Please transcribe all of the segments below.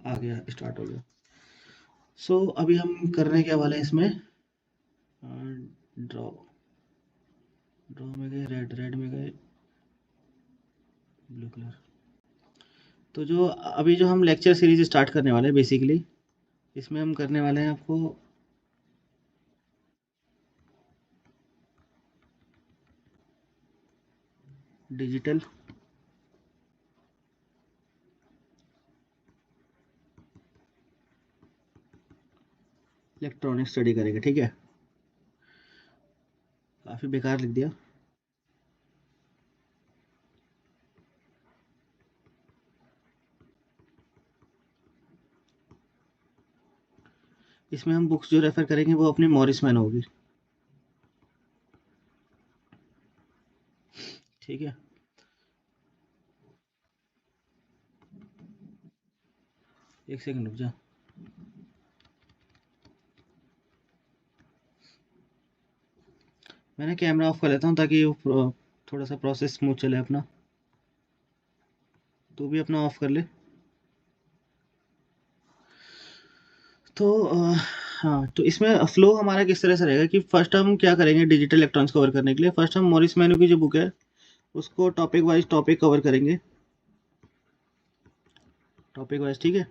आ गया, स्टार्ट हो गया। सो अभी हम करने क्या वाले हैं इसमें, ड्रॉ ड्रॉ में गए, रेड रेड में गए, ब्लू कलर। तो जो अभी जो हम लेक्चर सीरीज स्टार्ट करने वाले हैं बेसिकली, इसमें हम करने वाले हैं आपको डिजिटल इलेक्ट्रॉनिक स्टडी करेंगे। ठीक है, काफ़ी बेकार लिख दिया। इसमें हम बुक्स जो रेफ़र करेंगे वो अपनी मॉरिस मैन होगी। ठीक है, एक सेकंड रुक जा। मैंने कैमरा ऑफ कर लेता हूँ ताकि वो थोड़ा सा प्रोसेस स्मूथ चले अपना। तू भी अपना ऑफ कर ले। तो हाँ, तो इसमें फ्लो हमारा किस तरह से रहेगा कि फर्स्ट हम क्या करेंगे डिजिटल इलेक्ट्रॉनिक्स कवर करने के लिए। फर्स्ट हम मॉरिस मैन्यू की जो बुक है उसको टॉपिक वाइज टॉपिक कवर करेंगे, टॉपिक वाइज। ठीक है,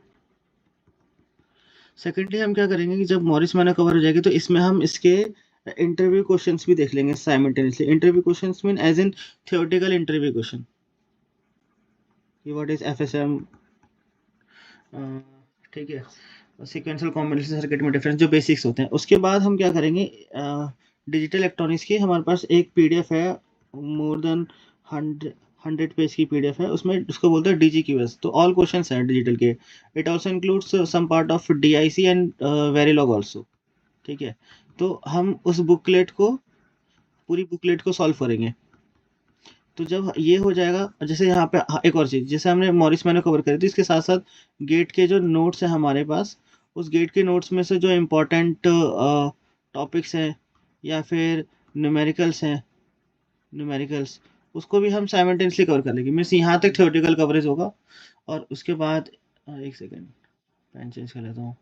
सेकेंडली हम क्या करेंगे कि जब मॉरिस मैन्यू कवर हो जाएगी तो इसमें हम इसके इंटरव्यू क्वेश्चंस भी देख लेंगे simultaneously. Interview questions mean as in theoretical interview question कि व्हाट इज एफएसएम, ठीक है, सीक्वेंशियल कॉम्बिनेशन सर्किट में डिफरेंस, जो बेसिक्स होते हैं। उसके बाद हम क्या करेंगे, डिजिटल इलेक्ट्रॉनिक्स की हमारे पास एक पीडीएफ है, मोर देन 100 पेज की पीडीएफ है। उसमें उसको बोलते हैं DGQS। तो ऑल क्वेश्चंस हैं डिजिटल के। It also includes some part of DIC and Verilog also. ठीक है, तो हम उस बुकलेट को, पूरी बुकलेट को सॉल्व करेंगे। तो जब ये हो जाएगा, जैसे यहाँ पे हाँ, एक और चीज़, जैसे हमने मॉरिस मैन्यू कवर करी थी, इसके साथ साथ गेट के जो नोट्स हैं हमारे पास, उस गेट के नोट्स में से जो इम्पोर्टेंट टॉपिक्स हैं या फिर न्यूमेरिकल्स हैं, न्यूमेरिकल्स, उसको भी हम साइमल्टेनियसली कवर कर लेंगे। मीन्स यहाँ तक थ्योरेटिकल कवरेज होगा। और उसके बाद एक सेकेंड, पेन चेंज कर लेता हूँ।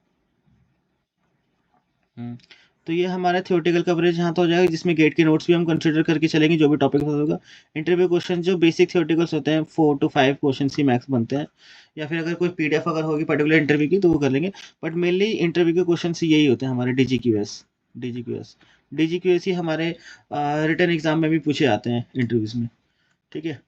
तो ये हमारा थ्योरेटिकल कवरेज यहाँ तो हो जाएगा, जिसमें गेट के नोट्स भी हम कंसिडर करके चलेंगे जो भी टॉपिक होगा। इंटरव्यू क्वेश्चन जो बेसिक थ्योरेटिकल्स होते हैं 4 to 5 क्वेश्चन ही मैक्स बनते हैं, या फिर अगर कोई पीडीएफ अगर होगी पर्टिकुलर इंटरव्यू की तो वो कर लेंगे। बट मेनली इंटरव्यू के क्वेश्चन यही होते हैं हमारे DGQS। DGQS ही हमारे रिटन एग्जाम में भी पूछे जाते हैं इंटरव्यूज में। ठीक है,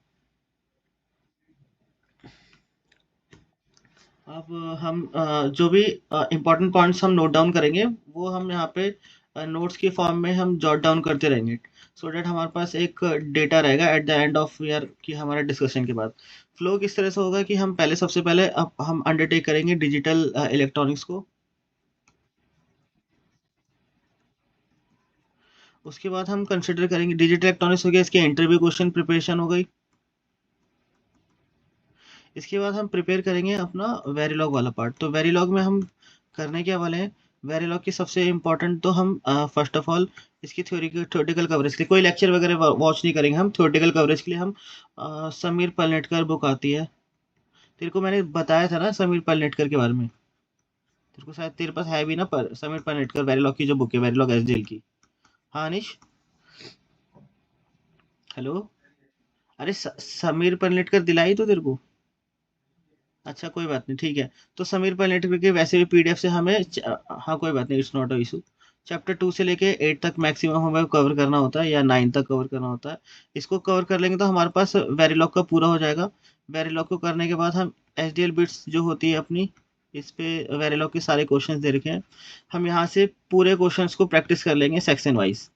अब हम जो भी इम्पोर्टेंट पॉइंट्स हम नोट डाउन करेंगे वो हम यहाँ पे नोट्स के फॉर्म में हम जॉट डाउन करते रहेंगे, सो डैट हमारे पास एक डेटा रहेगा at the end of year की हमारे डिस्कशन के बाद। फ्लो किस तरह से होगा कि हम पहले, सबसे पहले अब हम अंडरटेक करेंगे डिजिटल इलेक्ट्रॉनिक्स को। उसके बाद हम कंसिडर करेंगे डिजिटल इलेक्ट्रॉनिक्स हो गया, इसके इंटरव्यू क्वेश्चन प्रिपरेशन हो गई। इसके बाद हम प्रिपेयर करेंगे अपना वेरीलॉग वाला पार्ट। तो वेरीलॉग में हम करने क्या वाले हैं, वेरीलॉग की सबसे इम्पोर्टेंट तो हम फर्स्ट ऑफ ऑल इसकी थ्योरेटिकल कवरेज के लिए कोई लेक्चर वगैरह वॉच नहीं करेंगे। हम थ्योरेटिकल कवरेज के लिए हम समीर पलनेटकर बुक आती है, तेरे को मैंने बताया था ना समीर पलनेटकर के बारे में। तेरे को शायद, तेरे पास है भी ना समीर पलनेटकर वेरीलॉग की जो बुक है, वेरीलॉग SDL की। हाँ अनिश, हेलो। अरे समीर पलनेटकर दिलाई तो तेरे को। अच्छा कोई बात नहीं, ठीक है। तो समीर पलनेटकर के वैसे भी पीडीएफ से हमें हाँ कोई बात नहीं, it's not a issue. Chapter 2 से लेके 8 तक मैक्सिमम हमें कवर करना होता है, या 9 तक कवर करना होता है। इसको कवर कर लेंगे तो हमारे पास वेरीलॉग का पूरा हो जाएगा। वेरीलॉग को करने के बाद हम SDL बिट्स जो होती है अपनी, इस पे वेरीलॉग के सारे क्वेश्चंस दे रखे हैं, हम यहाँ से पूरे क्वेश्चंस को प्रैक्टिस कर लेंगे सेक्शन वाइज।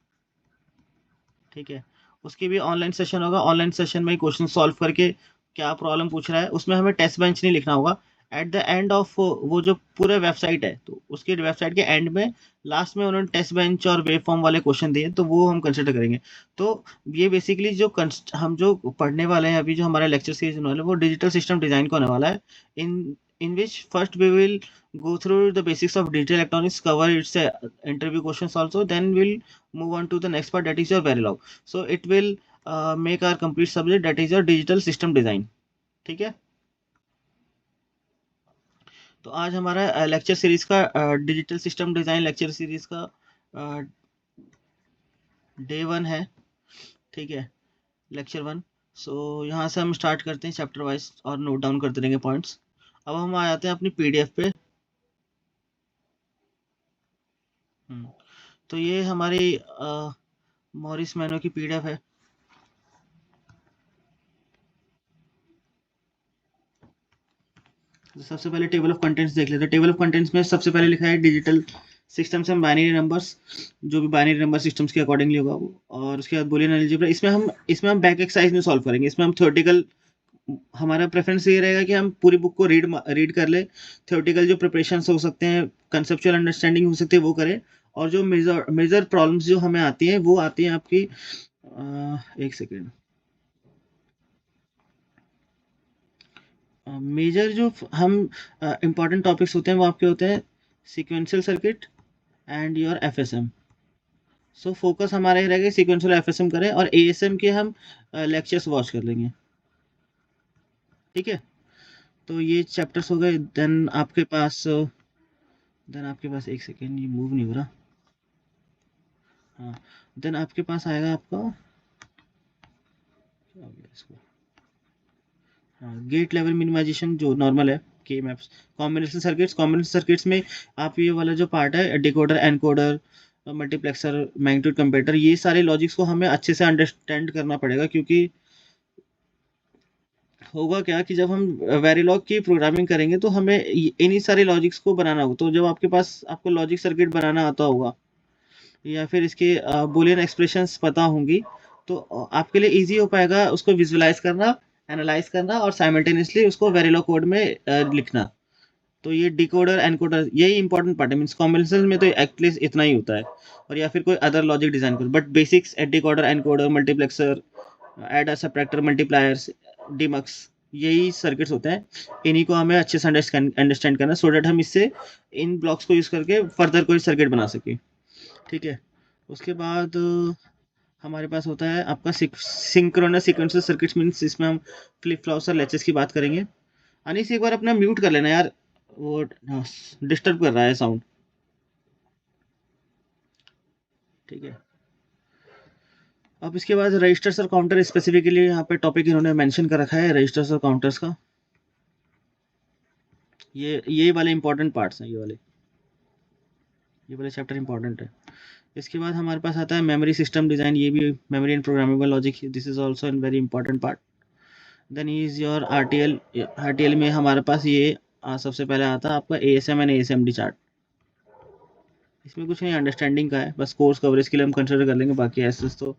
ठीक है, उसकी भी ऑनलाइन सेशन होगा। ऑनलाइन सेशन में क्वेश्चन सॉल्व करके क्या प्रॉब्लम पूछ रहा है, उसमें हमें टेस्ट बेंच नहीं लिखना होगा। एट द एंड ऑफ वो जो पूरा वेबसाइट है, तो उसके वेबसाइट के एंड में लास्ट में उन्होंने टेस्ट बेंच और वेव फॉर्म वाले क्वेश्चन दिए, तो वो हम कंसिडर करेंगे। तो ये बेसिकली जो हम जो पढ़ने वाले हैं अभी, जो हमारा लेक्चर सीरीज होने वाला है वो डिजिटल सिस्टम डिजाइन का होने वाला है। In which first we will go through the basics of digital electronics, cover its interview questions also, then we'll move on to the next part, that is your Verilog. So it will make our complete subject, that is your digital system design. ठीक है, तो आज हमारा lecture series का digital system design lecture series का day 1 है, ठीक है, लेक्चर 1। सो यहाँ से हम स्टार्ट करते हैं चैप्टर वाइज और नोट डाउन करते रहेंगे पॉइंट्स। अब हम आ जाते हैं अपनी पीडीएफ पे। तो ये हमारी मॉरिस मैनो की पीडीएफ है। तो सबसे पहले टेबल ऑफ कंटेंट्स देख लेते हैं। टेबल ऑफ कंटेंट्स में सबसे पहले लिखा है digital systems and binary numbers, जो भी बाइनरी नंबर सिस्टम्स के अकॉर्डिंगली होगा वो। और उसके बाद बुलियन अलजेब्रा। इसमें हम बैक एक्सरसाइज में सॉल्व करेंगे। इसमें हम थ्योरेटिकल, हमारा प्रेफरेंस ये रहेगा कि हम पूरी बुक को रीड कर ले। थ्योरेटिकल जो प्रिपरेशन हो सकते हैं, कंसेप्चुअल अंडरस्टैंडिंग हो सकती है, वो करें। और जो मेजर प्रॉब्लम्स जो हमें आती हैं वो आती हैं आपकी एक सेकेंड। मेजर जो हम इम्पॉर्टेंट टॉपिक्स होते हैं वो आपके होते हैं sequential circuit and your FSM. So focus हमारा ये रहेगा सीक्वेंशियल एफएसएम करें, और एएसएम के हम लेक्चर्स वॉच कर लेंगे, ठीक है। तो ये चैप्टर्स हो गए। देन आपके पास एक सेकेंड, ये मूव नहीं हो रहा। हाँ, देन आपके पास आएगा आपका क्या हो गया इसको, हाँ, गेट लेवल मिनिमाइजेशन जो नॉर्मल है, के मैप्स, कॉम्बिनेशन सर्किट्स में आप ये वाला जो पार्ट है डिकोडर, एनकोडर, मल्टीप्लेक्सर, मैग्नीट्यूड कंपेटर, ये सारे लॉजिक्स को हमें अच्छे से अंडरस्टैंड करना पड़ेगा। क्योंकि होगा क्या कि जब हम वेरिलॉग की प्रोग्रामिंग करेंगे तो हमें इन्हीं सारे लॉजिक्स को बनाना होगा। तो जब आपको लॉजिक सर्किट बनाना आता होगा या फिर इसके बुलियन एक्सप्रेशंस पता होंगी, तो आपके लिए इजी हो पाएगा उसको विजुलाइज करना, एनालाइज करना और साइमल्टेनियसली उसको वेरिलॉग कोड में लिखना। तो ये डिकोडर, एनकोडर, यही इंपॉर्टेंट पार्ट है। मीन्स कॉम्बिनेशन में तो एटलीस्ट इतना ही होता है, और या फिर कोई अदर लॉजिक डिजाइन करो। But basics decoder, encoder, multiplexer, adder, subtractor, multipliers, demux, यही सर्किट्स होते हैं। इन्हीं को हमें अच्छे से अंडरस्टैंड करना, सो डैट हम इससे इन ब्लॉक्स को यूज करके फर्दर कोई सर्किट बना सके, ठीक है। उसके बाद हमारे पास होता है आपका सिंक्रोनस सीक्वेंशियल सर्किट्स। मीन्स इसमें हम फ्लिप फ्लॉप्स और लैचेस की बात करेंगे। अनीस एक बार अपना म्यूट कर लेना यार, वो डिस्टर्ब कर रहा है साउंड, ठीक है। अब इसके बाद रजिस्टर्स और काउंटर, स्पेसिफिकली यहाँ पे टॉपिक इन्होंने मेंशन कर रखा है रजिस्टर्स और काउंटर्स का। ये वाले इंपॉर्टेंट पार्ट्स हैं, ये वाले चैप्टर इंपॉर्टेंट है। इसके बाद हमारे पास आता है मेमोरी सिस्टम डिज़ाइन। ये भी memory and programmable logic, this is also an very important part. Then is your RTL में हमारे पास ये सबसे पहले आता है आपका एएसएम एंड एएसएमडी चार्ट। इसमें कुछ नहीं, अंडरस्टैंडिंग का है, बस कोर्स कवरेज के लिए हम कंसिडर कर लेंगे, बाकी ऐसे तो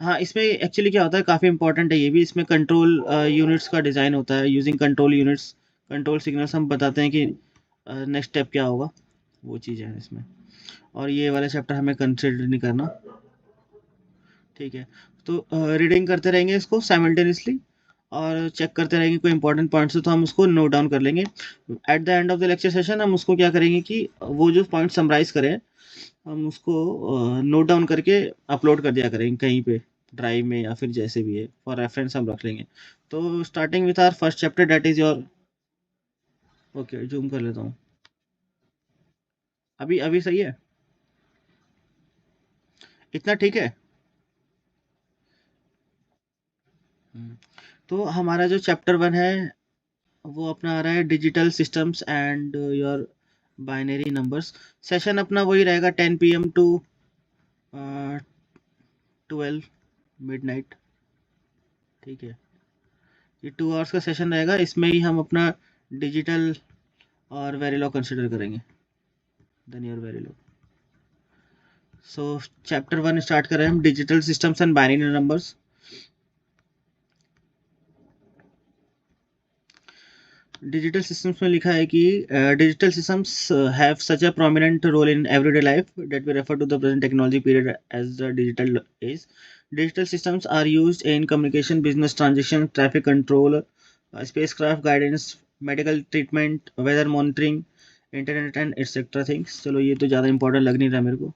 हाँ। इसमें एक्चुअली क्या होता है, काफ़ी इंपॉर्टेंट है ये भी। इसमें कंट्रोल यूनिट्स का डिज़ाइन होता है। Using control units, control signals हम बताते हैं कि नेक्स्ट स्टेप क्या होगा, वो चीज़ है इसमें। और ये वाला चैप्टर हमें कंसिडर नहीं करना, ठीक है। तो रीडिंग करते रहेंगे इसको साइमल्टेनियसली, और चेक करते रहेंगे कोई इंपॉर्टेंट पॉइंट्स हो तो हम उसको नोट डाउन कर लेंगे। At the end of the lecture session हम उसको क्या करेंगे कि वो जो पॉइंट समराइज करें हम उसको नोट डाउन करके अपलोड कर दिया करेंगे कहीं पे, ड्राइव में या फिर जैसे भी है, फॉर रेफरेंस हम रख लेंगे। तो starting with our first chapter, that is your, okay zoom कर लेता हूँ। अभी अभी सही है, इतना ठीक है। हम्म, तो हमारा जो चैप्टर 1 है वो अपना आ रहा है digital systems and your binary numbers. Session अपना वही रहेगा 10 PM टू 12 मिडनाइट, ठीक है। ये 2 आवर्स का सेशन रहेगा। इसमें ही हम अपना डिजिटल और वेरिलॉग कंसिडर करेंगे, then your Verilog. So chapter 1 start कर रहे हैं हम, digital systems and binary numbers. Digital systems में लिखा है कि digital systems have such a prominent role in everyday life that we refer to the present technology period as the digital age. Digital systems are used in communication, business transaction, traffic control, spacecraft guidance, medical treatment, weather monitoring, internet and etc things। चलो ये तो ज़्यादा important लग नहीं रहा मेरे को।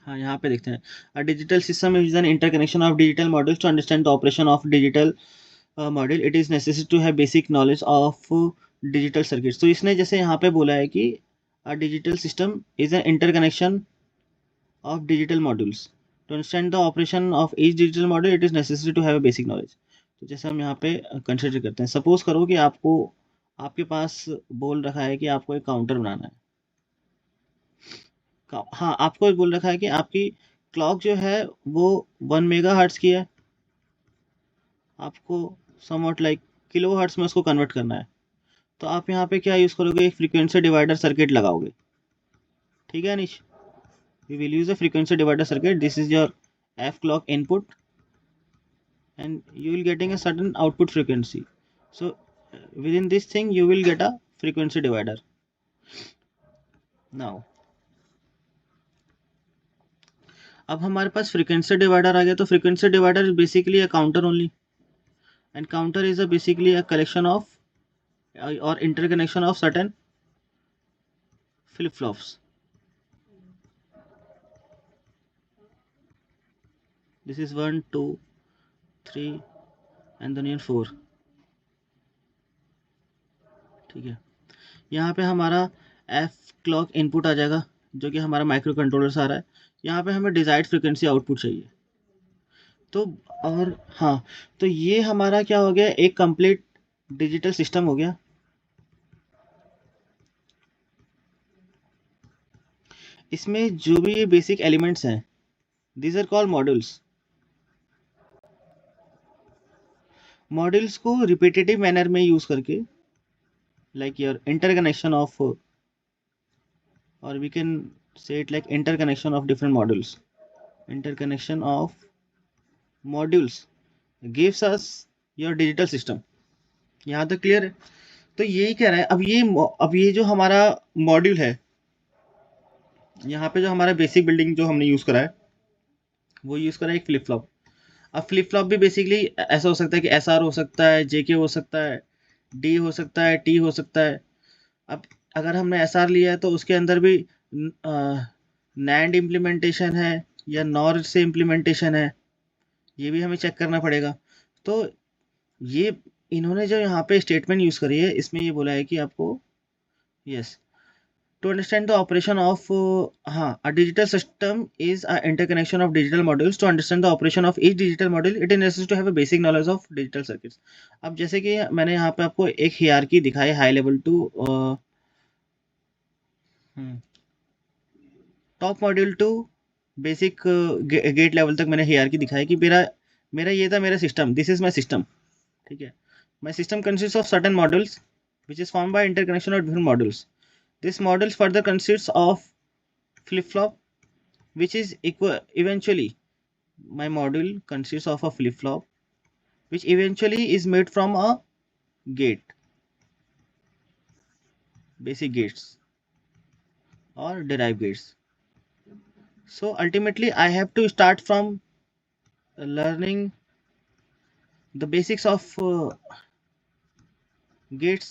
हाँ, यहाँ पे देखते हैं। A digital system is an interconnection of digital modules to understand the operation of digital module it is necessary to have basic knowledge of digital circuits. तो इसने जैसे यहाँ पे बोला है कि a digital system is an interconnection of digital modules. To understand the operation of each digital module, it is necessary to have a basic knowledge. तो जैसे हम यहाँ पे कंसिडर करते हैं, सपोज करो कि आपको आपके पास बोल रखा है कि आपको एक काउंटर बनाना है। हाँ, आपको बोल रखा है कि आपकी क्लॉक जो है वो 1 मेगा हर्ट्स की है, आपको समवट लाइक किलो हर्ट्स में उसको कन्वर्ट करना है। तो आप यहाँ पे क्या यूज़ करोगे, एक फ्रीक्वेंसी डिवाइडर सर्किट लगाओगे। ठीक है अनिश, we will use a frequency divider circuit. This is your f clock input and you will getting a certain output frequency. So within this thing you will get a frequency divider. Now अब हमारे पास frequency divider आ गया। तो frequency divider is basically a counter only, and counter is a basically a collection of or interconnection of certain flip flops. This is 1 2 3 and then 4। ठीक है, यहाँ पे हमारा F clock input आ जाएगा जो कि हमारा माइक्रो कंट्रोलर से आ रहा है। यहाँ पे हमें डिजायर्ड फ्रिक्वेंसी आउटपुट चाहिए। तो और हाँ, तो ये हमारा क्या हो गया, एक कंप्लीट डिजिटल सिस्टम हो गया। इसमें जो भी ये बेसिक एलिमेंट्स हैं, these are called modules. Modules को रिपीटेटिव मैनर में यूज करके, लाइक योर इंटरकनेक्शन ऑफ, और we can say it like interconnection of different modules, interconnection of modules gives us your digital system. यहाँ तक clear है? तो यही कह रहा है। अब ये जो हमारा मॉड्यूल है, यहाँ पे जो हमारा बेसिक बिल्डिंग जो हमने यूज़ करा है, वो यूज़ करा है एक फ्लिप फ्लॉप। अब फ्लिप फ्लॉप भी बेसिकली ऐसा हो सकता है कि एस आर हो सकता है, जे के हो सकता है, डी हो सकता है, टी हो सकता है। अब अगर हमने एस आर लिया है तो उसके अंदर भी नैंड इम्प्लीमेंटेशन है या नॉर से इम्प्लीमेंटेशन है, ये भी हमें चेक करना पड़ेगा। तो ये इन्होंने जो यहाँ पे स्टेटमेंट यूज़ करी है, इसमें ये बोला है कि आपको yes, to understand the operation of a digital system is a interconnection of digital modules. To understand the operation of each digital module, it is necessary to have a basic knowledge of digital circuits. अब जैसे कि मैंने यहाँ पे आपको एक hierarchy दिखाई, high level to top module to basic gate level तक मैंने हियरार्की दिखाई कि मेरा मेरा ये था मेरा system, this is my system. ठीक है, my system consist of certain modules which is form by interconnection of different modules. This module further consists of flip-flop, which is eventually my module consists of a flip-flop, which eventually is made from a gate, basic gates or derived gates. So ultimately, I have to start from learning the basics of gates।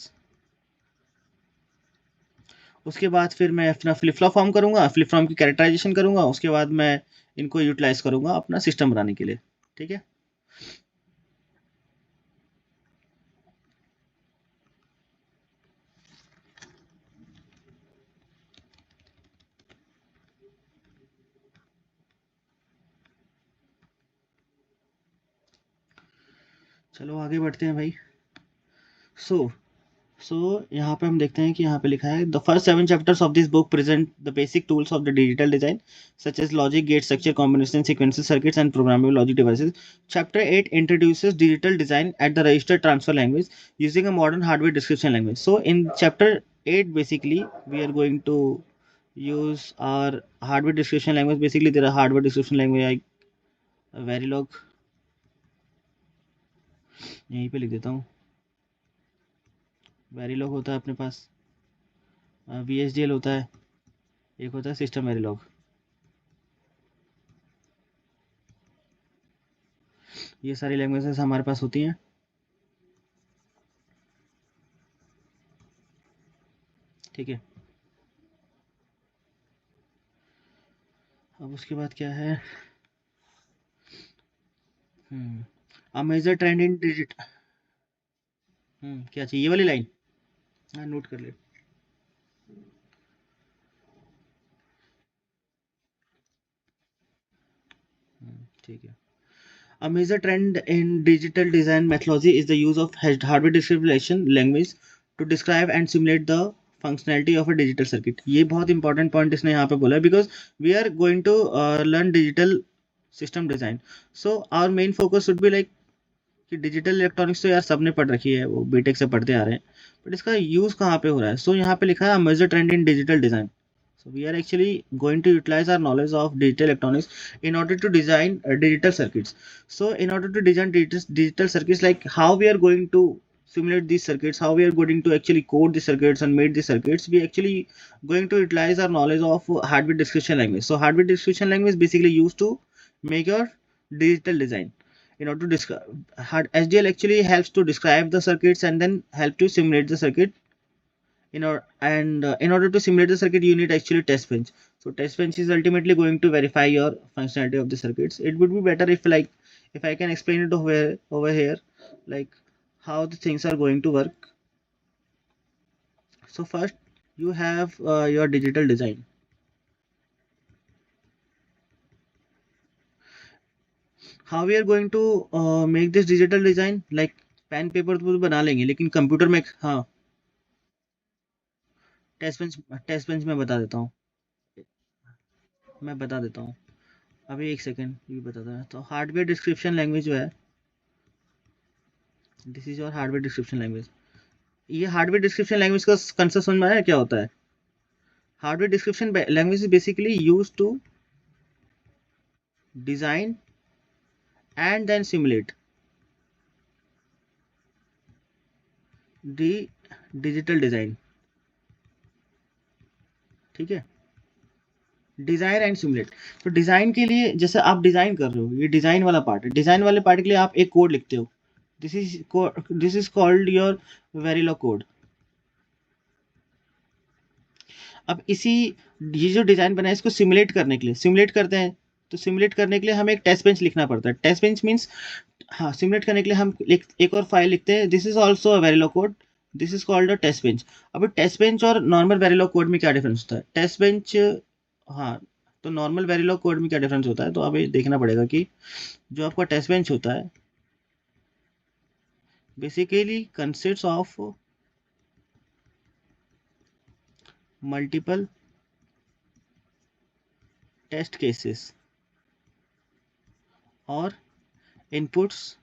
उसके बाद फिर मैं अपना flip flop form करूँगा, flip flop की characterisation करूँगा, उसके बाद मैं इनको यूटिलाइज करूँगा अपना सिस्टम बनाने के लिए। ठीक है, चलो आगे बढ़ते हैं भाई। सो यहाँ पे हम देखते हैं कि यहाँ पे लिखा है the first 7 chapters of this book present the basic tools of the digital design such as logic gate structure combination sequences circuits and programmable logic devices. Chapter 8 introduces digital design at the register transfer language using a modern hardware description language. So in chapter 8 basically we are going to use our hardware description language। basically there are hardware description language like Verilog, यहीं पे लिख देता हूँ। Verilog होता है अपने पास, VHDL होता है, एक होता है सिस्टम वेरिलॉग। ये सारी लैंग्वेजेस हमारे पास होती हैं। ठीक है, अब उसके बाद क्या है, a major trend in digital क्या चाहिए, ये वाली लाइन? हाँ, नोट कर ले। ठीक है। A major trend in digital design methodology is the use of hardware description language to describe and simulate the functionality of a digital circuit. ये बहुत इंपॉर्टेंट पॉइंट इसने यहाँ पे बोला है, because we are going to learn digital system design. So our main focus should be like कि digital electronics तो यार सबने पढ़ रखी है, वो बीटेक से पढ़ते आ रहे हैं, बट इसका यूज कहाँ पे हो रहा है? सो यहाँ पे लिखा है major trend in digital design. So we are actually going to utilize our knowledge of digital electronics in order to design digital circuits. So in order to design digital circuits, like how we are going to simulate these circuits, how we are going to actually code the circuits and make the circuits, we actually going to utilize our knowledge of hardware description language. So hardware description language is basically used to make your digital design. In order to describe, SDL actually helps to describe the circuits and then help to simulate the circuit. In order to simulate the circuit, you need actually test bench. So test bench is ultimately going to verify your functionality of the circuits. It would be better if like if I can explain it over here, like how the things are going to work. So first you have your digital design. How we are going to make this digital design? Like pen paper तो बना लेंगे, लेकिन computer में, हाँ, test bench मैं बता देता हूँ, अभी एक सेकेंड ये बताता है। तो हार्डवेयर डिस्क्रिप्शन लैंग्वेज जो है, this is your hardware description language. ये हार्डवेयर डिस्क्रिप्शन लैंग्वेज का कंसेप्ट समझ में आया क्या होता है? Hardware description language is basically use to design and then simulate the digital design. ठीक है, डिजाइन एंड सिमुलेट। तो डिजाइन के लिए जैसे आप डिजाइन कर रहे हो, ये डिजाइन वाला पार्ट है, डिजाइन वाले पार्ट के लिए आप एक कोड लिखते हो, this is called your Verilog code. अब इसी ये जो डिजाइन बना है इसको सिमुलेट करने के लिए, सिमुलेट करते हैं, तो सिमुलेट करने के लिए हमें एक टेस्ट बेंच लिखना पड़ता है। टेस्ट बेंच मीन्स, हाँ, सिमुलेट करने के लिए हम एक और फाइल लिखते हैं, this is also a Verilog code, this is called a test bench. अब टेस्ट बेंच और नॉर्मल वेरिलॉग कोड में क्या डिफरेंस होता है? टेस्ट बेंच, हाँ, तो नॉर्मल वेरिलॉग कोड में क्या डिफरेंस होता है, तो अब ये देखना पड़ेगा कि जो आपका टेस्ट बेंच होता है basically consist of multiple test cases और inputs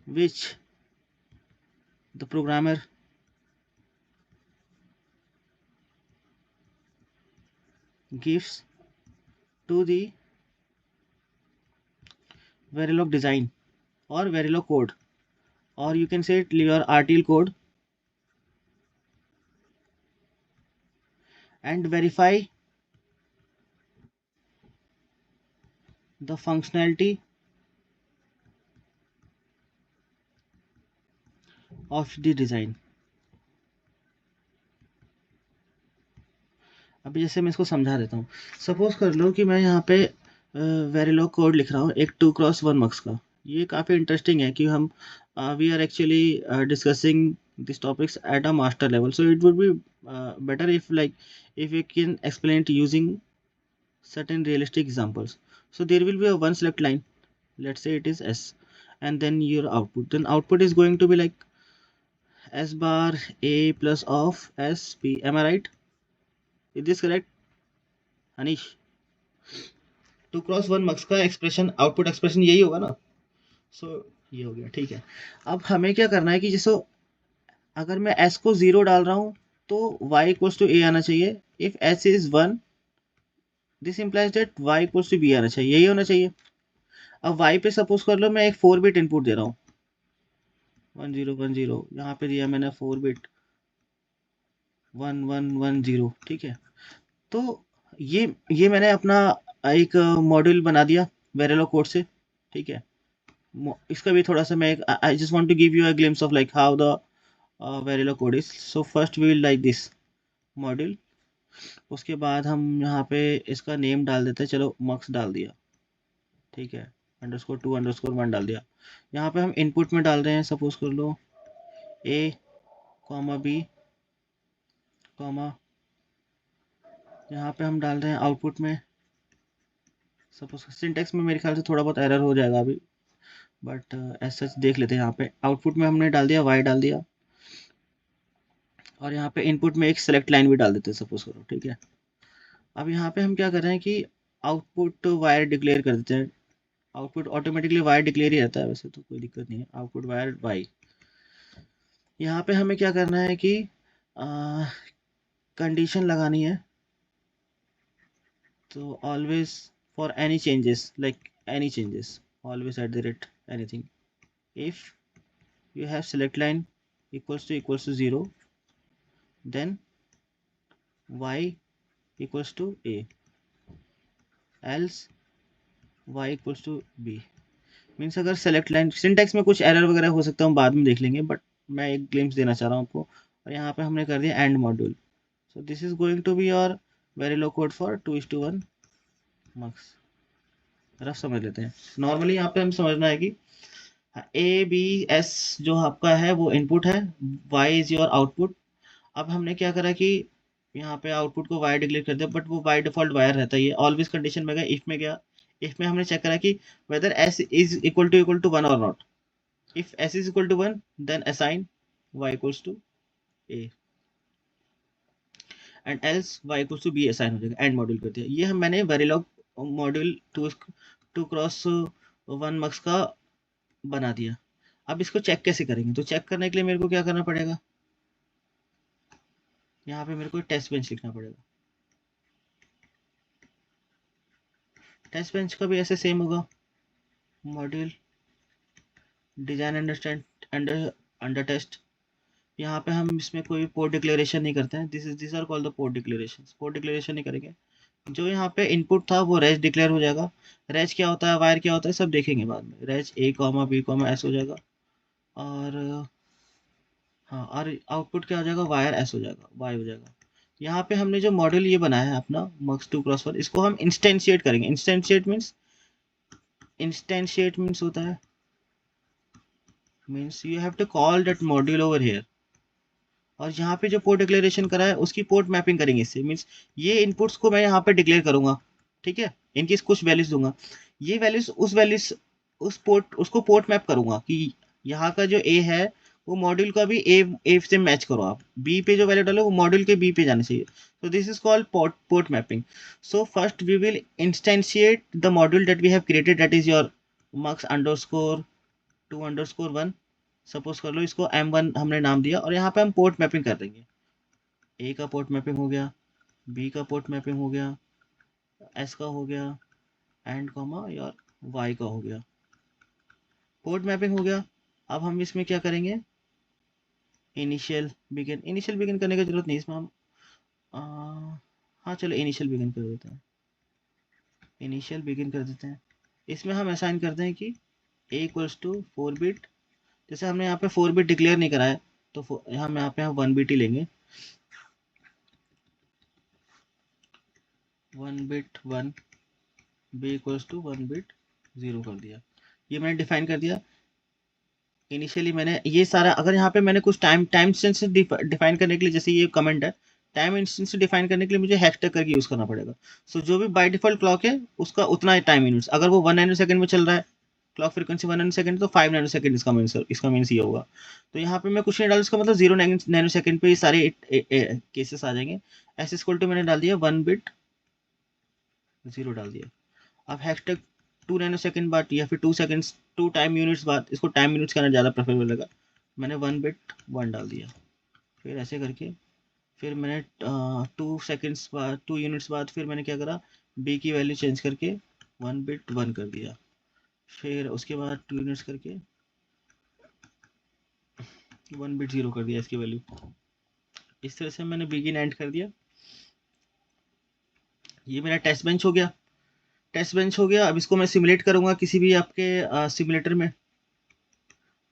which the programmer gives to the Verilog design or Verilog code, or you can say it your RTL code, and verify the functionality of the design। अभी जैसे मैं इसको समझा देता हूँ, suppose कर लो कि मैं यहाँ पे वेरिलॉग कोड लिख रहा हूँ एक 2x1 मक्स का। ये काफ़ी इंटरेस्टिंग है कि हम we are actually discussing this topics at a master level, so it would be better if like if you can explain it using certain realistic examples. So there will be a one select line, let's say it is S, and then your output, then output is going to be like S bar A plus of S P, am I right? Is this correct, Anish? 2x1 मक्स का expression, output expression यही होगा ना? सो ये हो गया, ठीक है। अब हमें क्या करना है कि जैसे अगर मैं S को 0 डाल रहा हूँ तो y इक्वल्स टू a आना चाहिए, if S is 1 this implies that y equals to b आना चाहिए, यही होना चाहिए। अब y पे सपोज कर लो मैं एक 4 बिट इनपुट दे रहा हूँ, 1010, यहाँ पे दिया मैंने 4 बिट 1110, ठीक है। तो ये मैंने अपना एक मॉड्यूल बना दिया वेरिलॉग कोड से, ठीक है। इसका भी थोड़ा सा मैं I just want to give you a glimpse of like how the Verilog code is. So first we will like this module, उसके बाद हम यहाँ पे इसका नेम डाल देते हैं, चलो मक्स डाल दिया, ठीक है। 2_1 डाल दिया। यहाँ पे हम इनपुट में डाल रहे हैं, सपोज कर लो a, b, यहाँ पे हम डाल रहे हैं आउटपुट में, सपोज सिंटेक्स में मेरे ख्याल से थोड़ा बहुत एरर हो जाएगा अभी, बट एज सच देख लेते हैं। यहाँ पे आउटपुट में हमने डाल दिया y डाल दिया, और यहाँ पे इनपुट में एक सेलेक्ट लाइन भी डाल देते हैं, सपोज करो, ठीक है। अब यहाँ पे हम क्या कर रहे हैं कि आउटपुट वायर डिक्लेयर कर देते हैं। आउटपुट ऑटोमेटिकली वायर डिक्लेयर ही रहता है, वैसे तो कोई दिक्कत नहीं है। आउटपुट वायर वाई, यहाँ पे हमें क्या करना है कि कंडीशन लगानी है, तो always for any changes, like any changes, always at the rate anything, if you have select line equals to 0, then y equals to a, else y equals to b। Means अगर select line, syntax में कुछ error वगैरह हो सकता है, हम बाद में देख लेंगे, बट मैं एक ग्लिम्स देना चाह रहा हूँ आपको। और यहाँ पे हमने कर दिया and module, so this is going to be your Verilog code for 2:1 mux. Rough समझ लेते हैं। नॉर्मली यहाँ पे हम समझना है कि ए बी एस जो आपका है वो इनपुट है, वाई इज योर आउटपुट। अब हमने क्या करा कि यहाँ पे आउटपुट को वायर डिक्लेयर कर दिया, बट वो बाय डिफॉल्ट वायर रहता है। ये ऑलवेज कंडीशन में गया, इफ में गया। इफ में हमने चेक करा कि whether S is equal to 1 और not. If S is equal to 1 then assign Y equals to A, and else Y equals to B assign हो जाएगा। एंड मॉड्यूल कर दिया। ये हम मैंने वेरिलॉग मॉड्यूल 2x1 मक्स का बना दिया। अब इसको चेक कैसे करेंगे? तो चेक करने के लिए मेरे को क्या करना पड़ेगा, यहाँ पे मेरे को टेस्ट बेंच लिखना पड़ेगा। टेस्ट बेंच का भी ऐसे सेम होगा, मॉड्यूल डिजाइन अंडर टेस्ट। यहाँ पे हम इसमें कोई पोर्ट डिक्लेरेशन नहीं करते हैं। This are called the port declaration. Port declaration नहीं करेंगे। जो यहाँ पे इनपुट था वो रेज डिक्लेयर हो जाएगा। रेज क्या होता है, वायर क्या होता है, सब देखेंगे बाद में। रेज a, b, s हो जाएगा, और हाँ, और आउटपुट क्या हो जाएगा, वायर s हो जाएगा, y हो जाएगा। यहाँ पे हमने जो मॉड्यूल ये बनाया है अपना मक्स 2x1, इसको हम इंस्टेंशिएट करेंगे। इंस्टेंशिएट मीन्स होता है, means you have to call that module over here. और यहाँ पे जो पोर्ट डिक्लेरेशन करा है उसकी पोर्ट मैपिंग करेंगे इससे। मीन्स ये इनपुट्स को मैं यहाँ पे डिक्लेयर करूंगा, ठीक है, इनकी कुछ वैल्यूज दूंगा। ये वैल्यूज उस पोर्ट, उसको पोर्ट मैप करूंगा कि यहाँ का जो ए है वो मॉड्यूल का भी ए से मैच करो। आप बी पे जो वैल्यू डालो वो मॉड्यूल के बी पे जाने चाहिए। so this is called port mapping. So first we will instantiate the module that we have created, that is your mux underscore 2_1। Suppose कर लो इसको m1 हमने नाम दिया, और यहाँ पे हम पोर्ट मैपिंग कर देंगे। ए का पोर्ट मैपिंग हो गया, बी का पोर्ट मैपिंग हो गया, एस का हो गया, एंड कॉमा यार वाई का हो गया। पोर्ट मैपिंग हो गया। अब हम इसमें क्या करेंगे, इनिशियल बिगिन करने की जरूरत नहीं इसमें। हम हाँ चलो इनिशियल बिगिन कर देते हैं। इनिशियल बिगिन कर देते हैं। इसमें हम असाइन करते हैं कि a इक्वल्स टू 4 बिट। जैसे हमने यहाँ पे 4 बिट डिक्लेयर नहीं करा है, तो हम यहाँ पे 1 बिट ही लेंगे। 1 bit 1, b equals to 1 bit 0 कर दिया। ये मैंने डिफाइन कर दिया। इनिशियली मैंने ये सारा, अगर यहाँ पे मैंने कुछ टाइम इंस्टेंस डिफाइन करने के लिए, जैसे ये कमेंट है, टाइम इंस्टेंस डिफाइन करने के लिए मुझे हैशटैग करके यूज करना पड़ेगा। सो जो भी बाय डिफॉल्ट क्लॉक है उसका उतना ही टाइम यूनिट्स, अगर वो 1 नैनो सेकंड में चल रहा है, क्लॉक फ्रीक्वेंसी 1 नैनो सेकंड, तो 5 नैनो सेकंड इसका मीन्स ये होगा। तो यहाँ पे मैं कुछ नहीं डाल, इसका मतलब 0 नैनो सेकंड पे ये सारे केसेस आ जाएंगे। एस इक्वल टू मैंने डाल दिया 1 बिट 0 डाल दिया। अब हैशटैग 2 नैनो सेकंड बाद या फिर 2 सेकंड्स 2 टाइम यूनिट्स बाद, इसको टाइम यूनिट्स करना ज़्यादा प्रेफरेबल लगा, मैंने 1 बिट 1 डाल दिया। फिर ऐसे करके, फिर मैंने 2 सेकंड्स बाद 2 यूनिट्स बाद फिर मैंने क्या करा, बी की वैल्यू चेंज करके 1 बिट 1 कर दिया। फिर उसके बाद 2 यूनिट्स करके 1 बिट 0 कर दिया इसकी वैल्यू। इस तरह से मैंने बिगिन एंड कर दिया। ये मेरा टेस्ट बेंच हो गया। टेस्ट बेंच हो गया। अब इसको मैं सिमुलेट करूंगा किसी भी आपके सिमुलेटर में।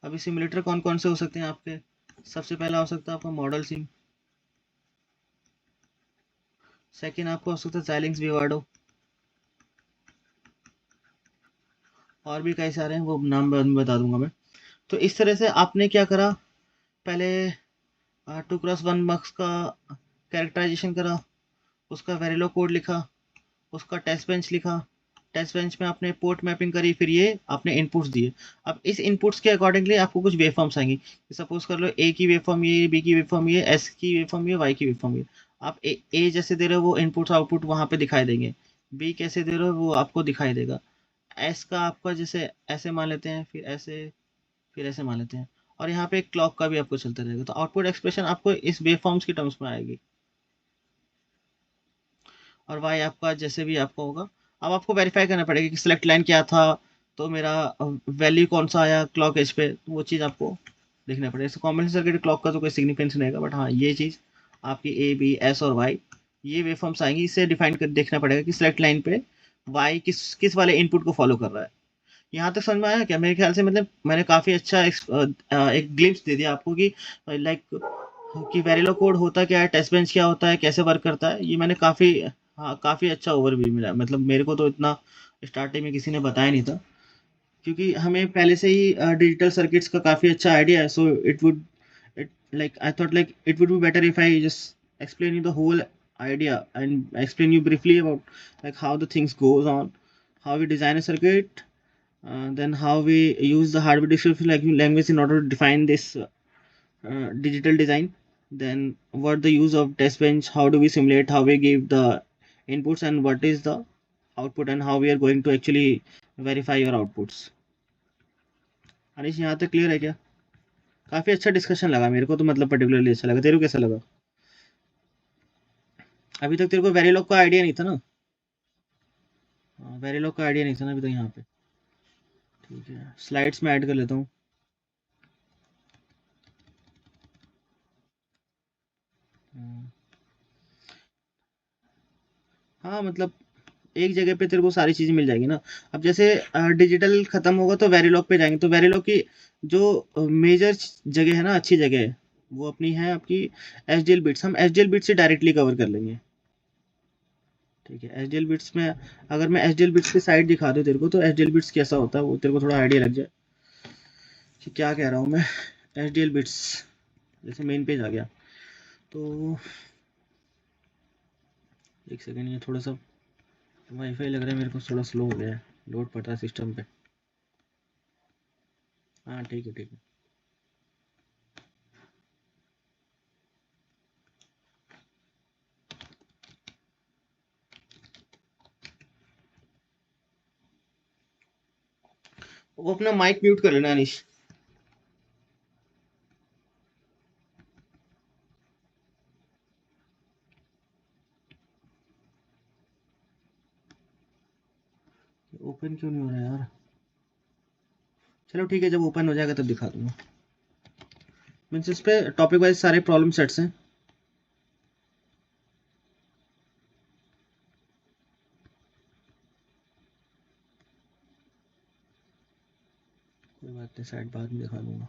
अभी सिमुलेटर कौन कौन से हो सकते हैं आपके? सबसे पहला हो सकता है आपका मॉडल सिम। सेकेंड आपको हो सकता है Xilinx Vivado। और भी कई सारे हैं, वो नाम बाद में बता दूंगा मैं। तो इस तरह से आपने क्या करा, पहले 2x1 बक्स का कैरेक्टराइजेशन करा, उसका वेरिलो कोड लिखा, उसका टेस्ट बेंच लिखा, टेस्ट बेंच में आपने पोर्ट मैपिंग करी, फिर ये आपने इनपुट्स दिए। अब इस इनपुट्स के अकॉर्डिंगली आपको कुछ वेव फॉर्म्स आएंगी। सपोज कर लो ए की वेव फॉर्म ये, बी की वेव फॉर्म ये, एस की वेव फॉर्म ये, वाई की वेव फॉर्म ये। आप ए जैसे दे रहे हो वो इनपुट्स आउटपुट वहाँ पे दिखाई देंगे, बी कैसे दे रहे हो वो आपको दिखाई देगा, एस का आपका जैसे ऐसे मान लेते हैं, फिर ऐसे, फिर ऐसे मान लेते हैं, और यहाँ पे एक क्लॉक का भी आपको चलता रहेगा। तो आउटपुट एक्सप्रेशन आपको इस वेव फॉर्म्स की टर्म्स में आएगी, और वाई आपका जैसे भी आपका होगा। अब आपको वेरीफाई करना पड़ेगा कि सिलेक्ट लाइन क्या था, तो मेरा वैल्यू कौन सा आया क्लॉक एज पे, तो वो चीज़ आपको देखना पड़ेगा। इस कॉम्बिनेशन सर्किट क्लॉक का तो कोई सिग्निफिकेंस नहीं रहेगा, बट हाँ ये चीज़ आपकी ए बी एस और वाई ये वेव फॉर्म्स आएंगी, इससे डिफाइन कर देखना पड़ेगा कि सिलेक्ट लाइन पे वाई किस किस वाले इनपुट को फॉलो कर रहा है। यहाँ तक समझ में आया क्या? मेरे ख्याल से मतलब मैंने काफ़ी अच्छा एक ग्लिम्स दे दिया आपको कि लाइक कि वेरिलो कोड होता क्या है, टेस्ट बेंच क्या होता है, कैसे वर्क करता है, ये मैंने काफ़ी, हाँ काफ़ी अच्छा ओवरव्यू मिला। मतलब मेरे को तो इतना स्टार्टिंग में किसी ने बताया नहीं था, क्योंकि हमें पहले से ही डिजिटल सर्किट्स का काफ़ी अच्छा आइडिया है। सो it would it like I thought like it would be better if I just explain you the whole idea and explain you briefly about like how the things goes on, how we design a circuit, then how we use the hardware description language in order to define this digital design, then what the use of test bench, how do we simulate, how we give the inputs, and what is the output, and how we are going to actually verify your outputs। अनिश यहाँ तक clear है क्या? काफ़ी अच्छा discussion लगा मेरे को तो, मतलब पर्टिकुलरली अच्छा लगा। तेरे को कैसा लगा? अभी तक तेरे को वेरिलॉग का आइडिया नहीं था ना? वेरिलॉग का आइडिया नहीं था ना अभी तक यहाँ पे? ठीक है, स्लाइड्स में ऐड कर लेता हूँ। हम्म, हाँ मतलब एक जगह पे तेरे को सारी चीज़ें मिल जाएगी ना। अब जैसे डिजिटल खत्म होगा तो वेरिलॉग पे जाएंगे, तो वेरिलॉग की जो मेजर जगह है ना, अच्छी जगह है, वो अपनी है आपकी एच डी एल बिट्स। हम एच डी एल बिट्स से डायरेक्टली कवर कर लेंगे। ठीक है, एच डी एल बिट्स में अगर मैं एच डी एल बिट्स की साइड दिखा दूँ तेरे को, तो एच डी एल बिट्स कैसा होता है वो तेरे को थोड़ा आइडिया लग जाए कि क्या कह रहा हूँ मैं। एच डी एल बिट्स जैसे मेन पेज आ गया, तो एक सेकेंड, ये थोड़ा सा वाईफाई लग रहा है मेरे को थोड़ा स्लो हो गया है, लोड पड़ रहा है सिस्टम पे। हाँ ठीक है ठीक है। वो अपना माइक म्यूट कर लेना अनिश। ओपन क्यों नहीं हो रहा है यार? चलो ठीक है, जब ओपन हो जाएगा तब दिखा दूंगा। मीन्स इस पे टॉपिक वाइज सारे प्रॉब्लम सेट्स हैं। कोई बात नहीं, साइड बाद में दिखा दूंगा।